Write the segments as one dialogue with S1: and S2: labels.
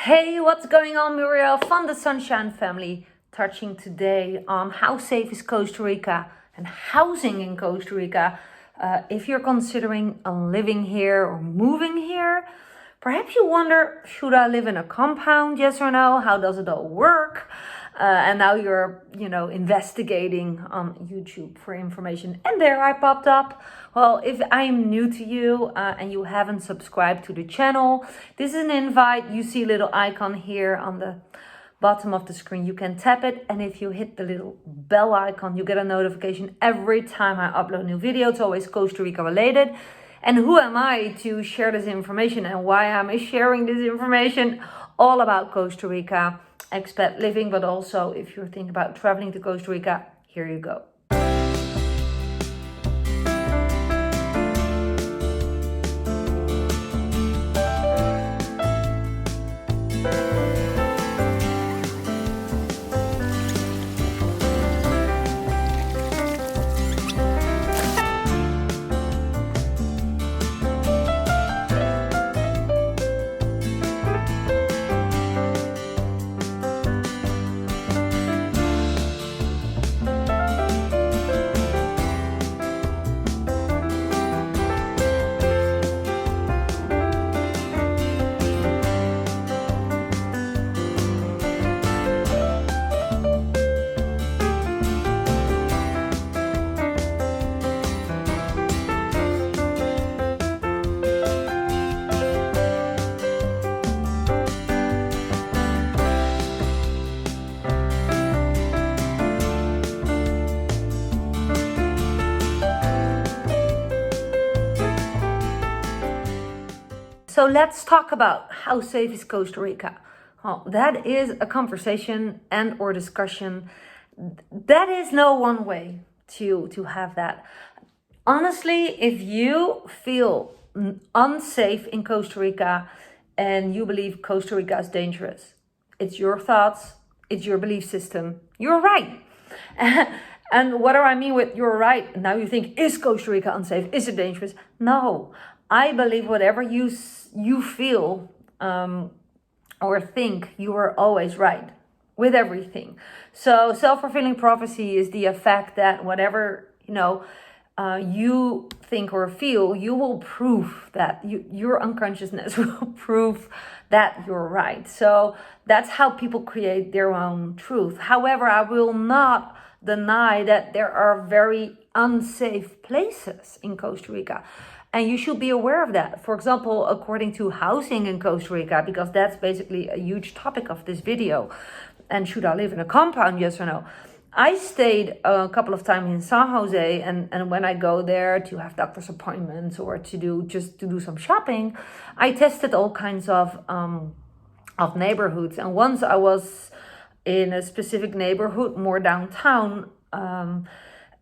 S1: Hey, what's going on? Muriel from the Sunshine Family, touching today on how safe is Costa Rica and housing in Costa Rica. If you're considering living here or moving here, perhaps you wonder, should I live in a compound? Yes or no? How does it all work? And now you're, investigating on YouTube for information. And there I popped up. Well, if I'm new to you and you haven't subscribed to the channel, this is an invite. You see a little icon here on the bottom of the screen. You can tap it. And if you hit the little bell icon, you get a notification every time I upload a new video. It's always Costa Rica related. And who am I to share this information, and why am I sharing this information? All about Costa Rica, expat living, but also if you're thinking about traveling to Costa Rica, here you go. So let's talk about how safe is Costa Rica. Well, that is a conversation and or discussion. That is no one way to have that. Honestly, if you feel unsafe in Costa Rica and you believe Costa Rica is dangerous, it's your thoughts, it's your belief system. You're right. And what do I mean with you're right? Now you think, is Costa Rica unsafe? Is it dangerous? No. I believe whatever you feel or think, you are always right with everything. So self-fulfilling prophecy is the effect that whatever you think or feel, you will prove that your unconsciousness will prove that you're right. So that's how people create their own truth. However, I will not deny that there are very unsafe places in Costa Rica. And you should be aware of that. For example, according to housing in Costa Rica, because that's basically a huge topic of this video. And should I live in a compound, yes or no? I stayed a couple of times in San Jose, and when I go there to have doctor's appointments or to do some shopping, I tested all kinds of neighborhoods. And once I was in a specific neighborhood, more downtown,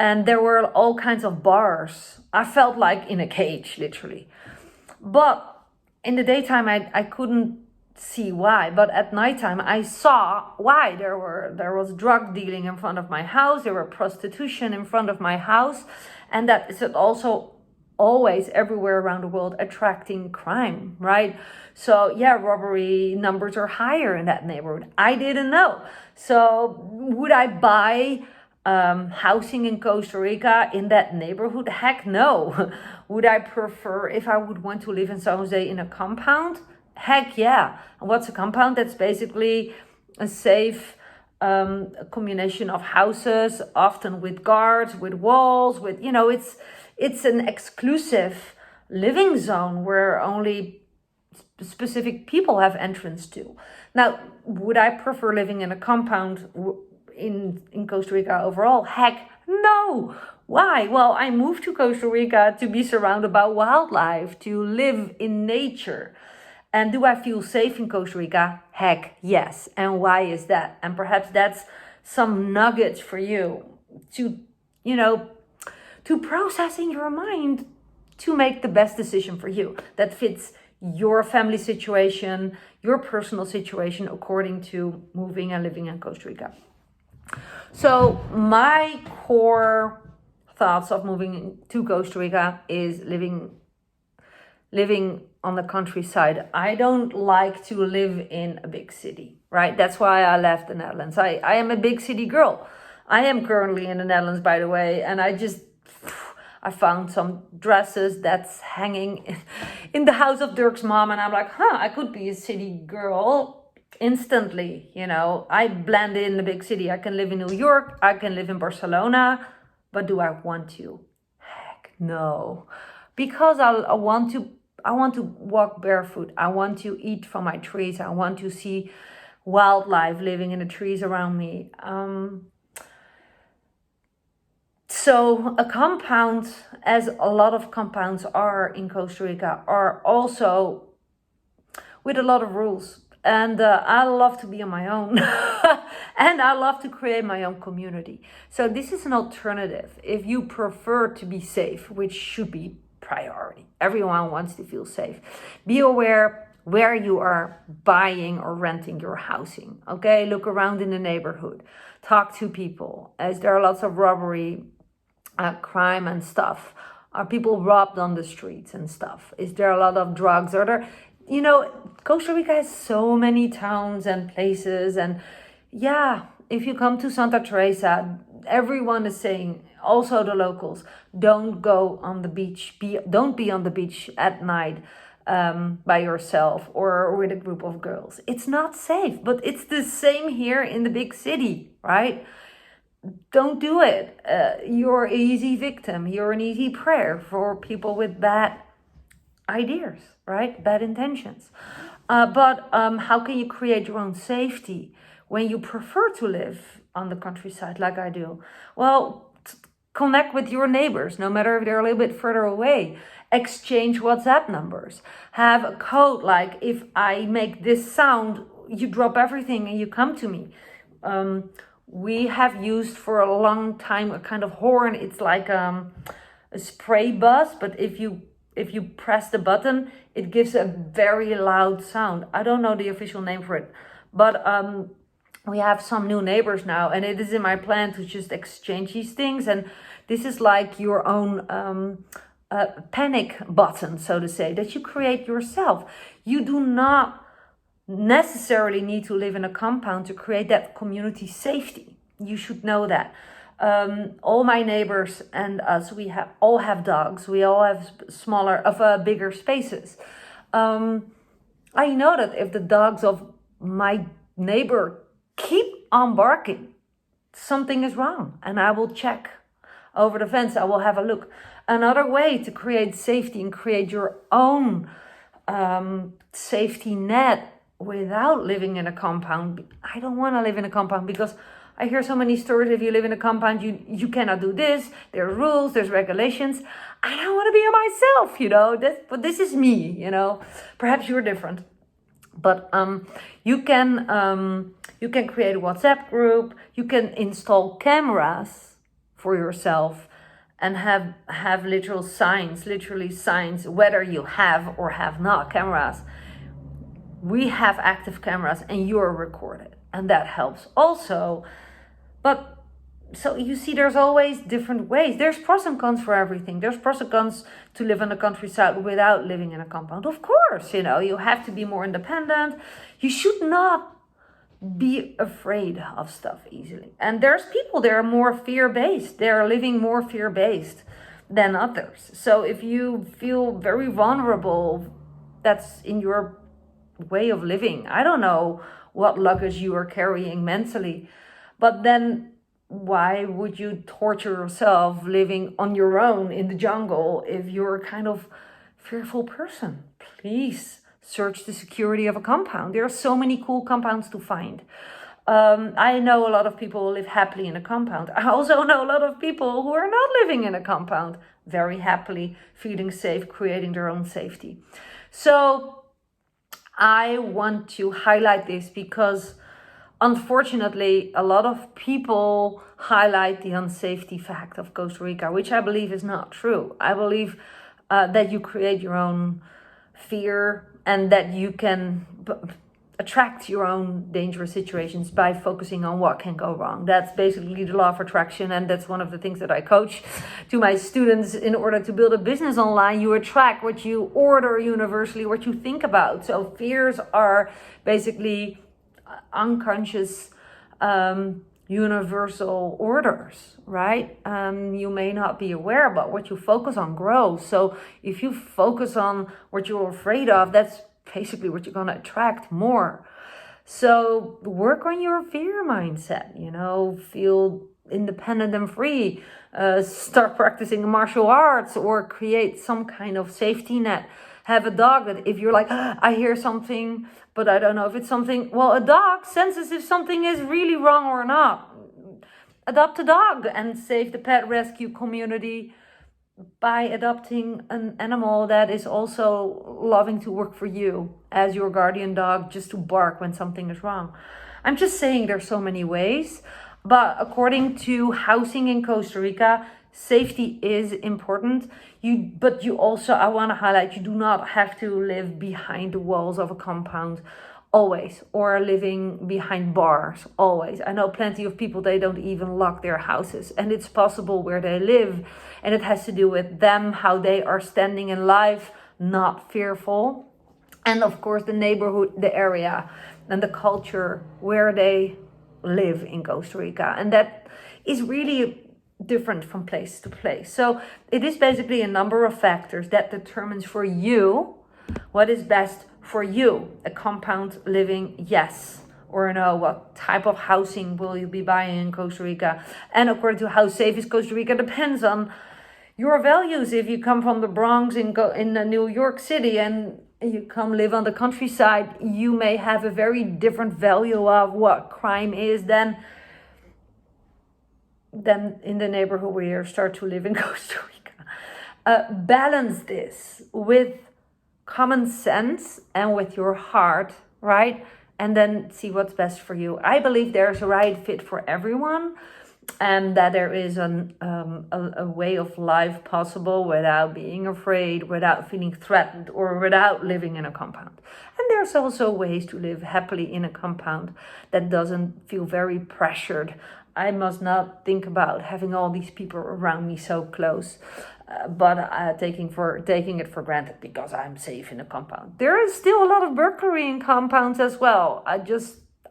S1: and there were all kinds of bars. I felt like in a cage, literally. But in the daytime, I couldn't see why. But at nighttime, I saw why. There was drug dealing in front of my house. There were prostitution in front of my house. And that is also always everywhere around the world attracting crime, right? So yeah, robbery numbers are higher in that neighborhood. I didn't know. So would I buy housing in Costa Rica in that neighborhood? Heck no. Would I prefer, if I would want to live in San Jose, in a compound? Heck yeah. And what's a compound? That's basically a safe combination of houses, often with guards, with walls, with, it's an exclusive living zone where only specific people have entrance to. Now, would I prefer living in a compound in Costa Rica overall? Heck no. Why? Well, I moved to Costa Rica to be surrounded by wildlife, to live in nature. And do I feel safe in Costa Rica? Heck yes. And why is that? And perhaps that's some nuggets for you to process in your mind to make the best decision for you that fits your family situation, your personal situation, according to moving and living in Costa Rica. So my core thoughts of moving to Costa Rica is living on the countryside. I don't like to live in a big city, right? That's why I left the Netherlands. I am a big city girl. I am currently in the Netherlands, by the way, and I found some dresses that's hanging in the house of Dirk's mom, and I'm like, I could be a city girl instantly. I blend in the big city. I can live in New York, I can live in Barcelona, but do I want to? Heck no. Because I want to walk barefoot. I want to eat from my trees. I want to see wildlife living in the trees around me. So a compound, as a lot of compounds are in Costa Rica, are also with a lot of rules. And I love to be on my own. And I love to create my own community. So this is an alternative. If you prefer to be safe, which should be priority. Everyone wants to feel safe. Be aware where you are buying or renting your housing. Okay, look around in the neighborhood. Talk to people, as there are lots of robbery, crime and stuff. Are people robbed on the streets and stuff? Is there a lot of drugs? Are there, Costa Rica has so many towns and places. And yeah, if you come to Santa Teresa, everyone is saying, also the locals, don't go on the beach. Don't be on the beach at night by yourself or with a group of girls. It's not safe, but it's the same here in the big city, right? Don't do it. You're an easy victim. You're an easy prey for people with bad ideas, right? Bad intentions. But how can you create your own safety when you prefer to live on the countryside like I do? Well, connect with your neighbors, no matter if they're a little bit further away. Exchange WhatsApp numbers. Have a code, like if I make this sound, you drop everything and you come to me. We have used for a long time a kind of horn. It's like a spray buzz, but if you press the button, it gives a very loud sound. I don't know the official name for it, but we have some new neighbors now, and it is in my plan to just exchange these things. And this is like your own panic button, so to say, that you create yourself. You do not necessarily need to live in a compound to create that community safety. You should know that. All my neighbors and us, all have dogs. We all have bigger spaces. I know that if the dogs of my neighbor keep on barking, something is wrong, and I will check over the fence. I will have a look. Another way to create safety and create your own safety net without living in a compound. I don't want to live in a compound because I hear so many stories. If you live in a compound, you cannot do this. There are rules, there's regulations. I don't want to be myself, but this is me, Perhaps you're different. But you can create a WhatsApp group. You can install cameras for yourself and have literally signs, whether you have or have not cameras. We have active cameras and you're recorded, and that helps also. But so you see, there's always different ways. There's pros and cons for everything. There's pros and cons to live in the countryside without living in a compound. Of course, you have to be more independent. You should not be afraid of stuff easily. And there's people that are more fear-based. They're living more fear-based than others. So if you feel very vulnerable, that's in your way of living. I don't know what luggage you are carrying mentally, but then why would you torture yourself living on your own in the jungle if you're a kind of fearful person? Please search the security of a compound. There are so many cool compounds to find. I know a lot of people who live happily in a compound. I also know a lot of people who are not living in a compound very happily, feeling safe, creating their own safety. So I want to highlight this because unfortunately, a lot of people highlight the unsafety fact of Costa Rica, which I believe is not true. I believe that you create your own fear and that you can attract your own dangerous situations by focusing on what can go wrong. That's basically the law of attraction, and that's one of the things that I coach to my students. In order to build a business online, you attract what you order universally, what you think about. So fears are basically unconscious universal orders, right? You may not be aware, but what you focus on grows. So if you focus on what you're afraid of, that's basically what you're going to attract more. So work on your fear mindset, feel independent and free. Start practicing martial arts or create some kind of safety net. Have a dog that if you're like, I hear something, but I don't know if it's something. Well, a dog senses if something is really wrong or not. Adopt a dog and save the pet rescue community by adopting an animal that is also loving to work for you as your guardian dog, just to bark when something is wrong. I'm just saying there's so many ways, but according to housing in Costa Rica, safety is important. But you also, I want to highlight, you do not have to live behind the walls of a compound always, or living behind bars always. I know plenty of people, they don't even lock their houses, and it's possible where they live, and it has to do with them, how they are standing in life, not fearful. And of course the neighborhood, the area, and the culture where they live in Costa Rica. And that is really different from place to place. So it is basically a number of factors that determines for you what is best for you. A compound living, yes or no? What type of housing will you be buying in Costa Rica? And according to how safe is Costa Rica depends on your values. If you come from the Bronx in New York City and you come live on the countryside, you may have a very different value of what crime is than in the neighborhood where you start to live in Costa Rica. Balance this with common sense and with your heart, right? And then see what's best for you. I believe there's a right fit for everyone, and that there is a way of life possible without being afraid, without feeling threatened, or without living in a compound. And there's also ways to live happily in a compound that doesn't feel very pressured. I must not think about having all these people around me so close, but taking it for granted because I'm safe in a compound. There is still a lot of burglary in compounds as well.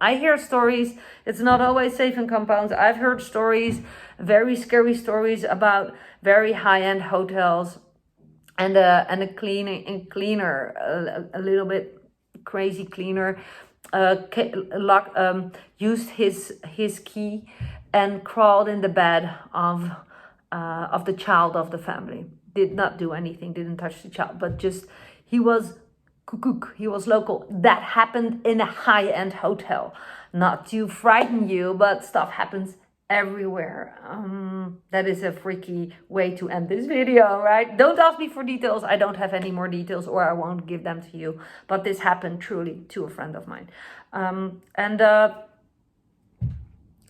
S1: I hear stories. It's not always safe in compounds. I've heard stories, very scary stories about very high-end hotels and a cleaner, a little bit crazy cleaner, used his key and crawled in the bed of the child of the family. Did not do anything, didn't touch the child, but just he was kukuk, he was local. That happened in a high-end hotel. Not to frighten you, but stuff happens everywhere. That is a freaky way to end this video, right? Don't ask me for details. I don't have any more details, or I won't give them to you. But this happened truly to a friend of mine.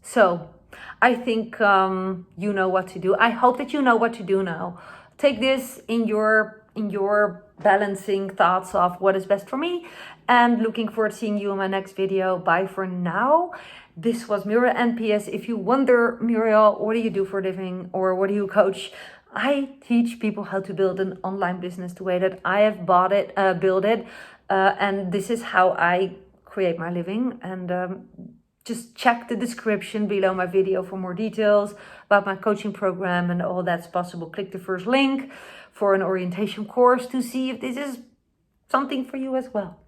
S1: So I think you know what to do. I hope that you know what to do now. Take this in your balancing thoughts of what is best for me, and looking forward to seeing you in my next video. Bye for now. This was Muriel, and PS, if you wonder, Muriel, what do you do for a living, or what do you coach? I teach people how to build an online business the way that I have built it, and this is how I create my living. And just check the description below my video for more details about my coaching program and all that's possible. Click the first link for an orientation course to see if this is something for you as well.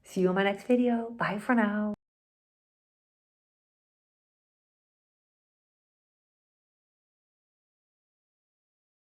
S1: See you in my next video. Bye for now.